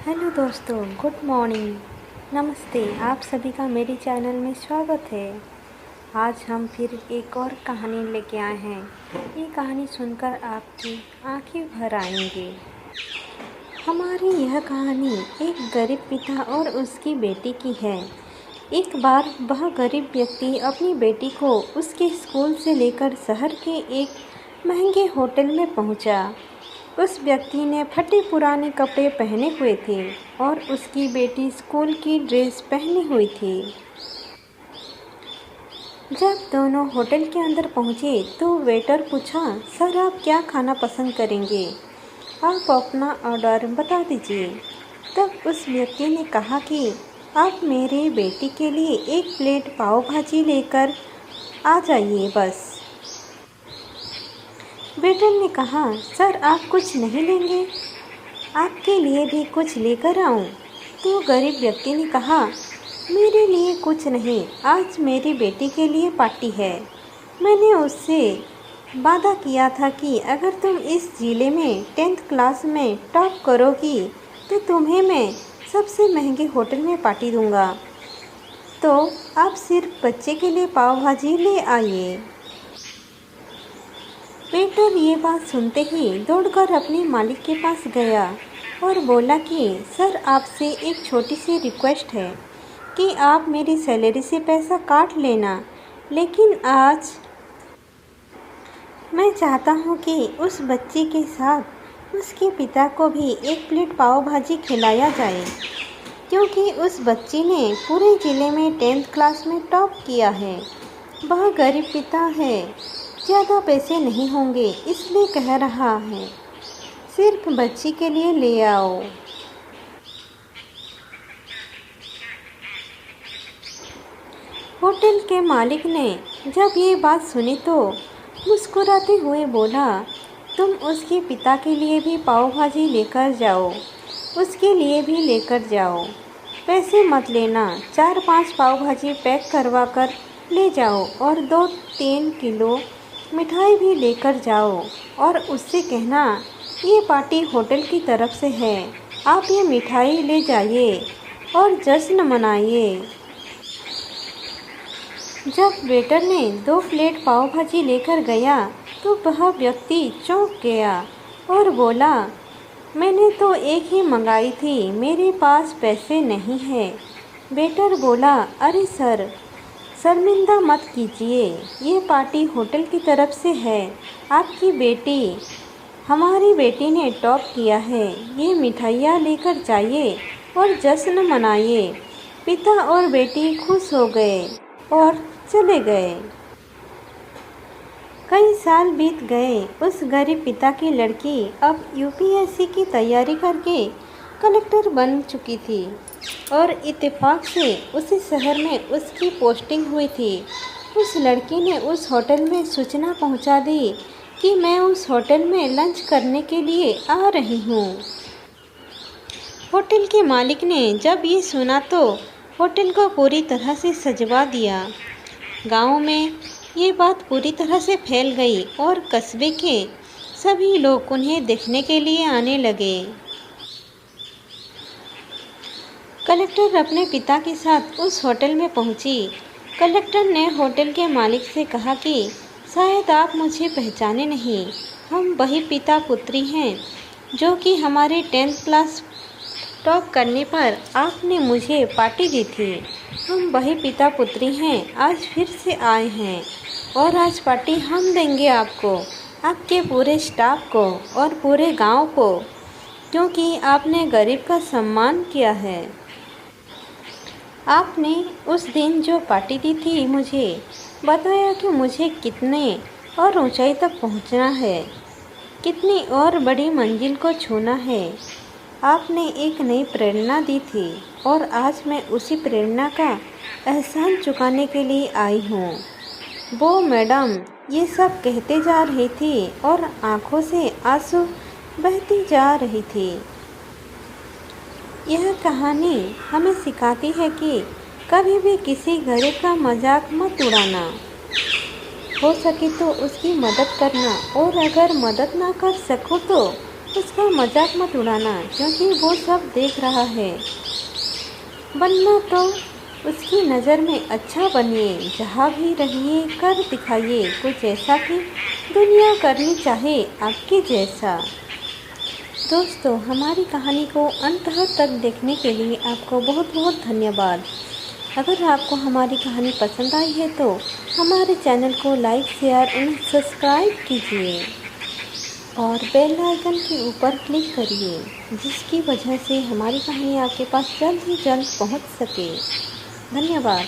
Hello दोस्तों, good morning, नमस्ते। आप सभी का मेरे चैनल में स्वागत है। आज हम फिर एक और कहानी लेके आए हैं। ये कहानी सुनकर आपकी आंखें भर आएंगी। हमारी यह कहानी एक गरीब पिता और उसकी बेटी की है। एक बार वह गरीब व्यक्ति अपनी बेटी को उसके स्कूल से लेकर शहर के एक महंगे होटल में पहुंचा। उस व्यक्ति ने फटे पुराने कपड़े पहने हुए थे और उसकी बेटी स्कूल की ड्रेस पहनी हुई थी। जब दोनों होटल के अंदर पहुंचे तो वेटर पूछा, सर आप क्या खाना पसंद करेंगे? आप अपना ऑर्डर बता दीजिए। तब उस व्यक्ति ने कहा कि आप मेरे बेटी के लिए एक प्लेट पाव भाजी लेकर आ जाइए बस। वेटर ने कहा, सर आप कुछ नहीं लेंगे? आपके लिए भी कुछ लेकर आऊं? तो गरीब व्यक्ति ने कहा, मेरे लिए कुछ नहीं, आज मेरी बेटी के लिए पार्टी है। मैंने उससे वादा किया था कि अगर तुम इस जिले में 10th क्लास में टॉप करोगी तो तुम्हें मैं सबसे महंगे होटल में पार्टी दूंगा। तो आप सिर्फ बच्चे के लिए पाव भाजी ले आइए। वेटर ये बात सुनते ही दौड़कर अपने मालिक के पास गया और बोला कि सर आपसे एक छोटी सी रिक्वेस्ट है कि आप मेरी सैलरी से पैसा काट लेना, लेकिन आज मैं चाहता हूँ कि उस बच्चे के साथ उसके पिता को भी एक प्लेट पाव भाजी खिलाया जाए, क्योंकि उस बच्चे ने पूरे ज़िले में 10th क्लास में टॉप किया है। वह गरीब पिता है, ज़्यादा पैसे नहीं होंगे, इसलिए कह रहा है, सिर्फ बच्ची के लिए ले आओ। होटल के मालिक ने जब ये बात सुनी तो मुस्कुराते हुए बोला, तुम उसके पिता के लिए भी पाव भाजी लेकर जाओ, उसके लिए भी लेकर जाओ। पैसे मत लेना, 4-5 पाव भाजी पैक करवा कर ले जाओ और 2-3 किलो मिठाई भी लेकर जाओ और उससे कहना ये पार्टी होटल की तरफ से है, आप ये मिठाई ले जाइए और जश्न मनाइए। जब वेटर ने 2 प्लेट पाव भाजी लेकर गया तो वह व्यक्ति चौंक गया और बोला, मैंने तो एक ही मंगाई थी, मेरे पास पैसे नहीं है। वेटर बोला, अरे सर, शर्मिंदा मत कीजिए, ये पार्टी होटल की तरफ से है। आपकी बेटी, हमारी बेटी ने टॉप किया है, ये मिठाइयाँ लेकर जाइए और जश्न मनाइए। पिता और बेटी खुश हो गए और चले गए। कई साल बीत गए। उस गरीब पिता की लड़की अब यूपीएससी की तैयारी करके कलेक्टर बन चुकी थी और इत्तेफाक से उसी शहर में उसकी पोस्टिंग हुई थी। उस लड़की ने उस होटल में सूचना पहुंचा दी कि मैं उस होटल में लंच करने के लिए आ रही हूं। होटल के मालिक ने जब ये सुना तो होटल को पूरी तरह से सजवा दिया। गांव में ये बात पूरी तरह से फैल गई और कस्बे के सभी लोग उन्हें देखने के लिए आने लगे। कलेक्टर अपने पिता के साथ उस होटल में पहुंची। कलेक्टर ने होटल के मालिक से कहा कि शायद आप मुझे पहचाने नहीं, हम वही पिता पुत्री हैं जो कि हमारे 10th क्लास टॉप करने पर आपने मुझे पार्टी दी थी। हम वही पिता पुत्री हैं, आज फिर से आए हैं और आज पार्टी हम देंगे आपको, आपके पूरे स्टाफ को और पूरे गांव को, क्योंकि आपने गरीब का सम्मान किया है। आपने उस दिन जो पार्टी दी थी, मुझे बताया कि मुझे कितने और ऊंचाई तक पहुंचना है, कितनी और बड़ी मंजिल को छूना है। आपने एक नई प्रेरणा दी थी और आज मैं उसी प्रेरणा का एहसान चुकाने के लिए आई हूँ। वो मैडम ये सब कहते जा रही थी और आंखों से आंसू बहती जा रही थी। यह कहानी हमें सिखाती है कि कभी भी किसी गरीब का मजाक मत उड़ाना, हो सके तो उसकी मदद करना और अगर मदद ना कर सको तो उसका मजाक मत उड़ाना, क्योंकि वो सब देख रहा है। बनना तो उसकी नज़र में अच्छा बनिए, जहाँ भी रहिए कर दिखाइए कुछ ऐसा कि दुनिया करनी चाहे आपके जैसा। दोस्तों, हमारी कहानी को अंत तक देखने के लिए आपको बहुत बहुत धन्यवाद। अगर आपको हमारी कहानी पसंद आई है तो हमारे चैनल को लाइक, शेयर एंड सब्सक्राइब कीजिए और बेल आइकन के ऊपर क्लिक करिए, जिसकी वजह से हमारी कहानी आपके पास जल्द ही जल्द पहुंच सके। धन्यवाद।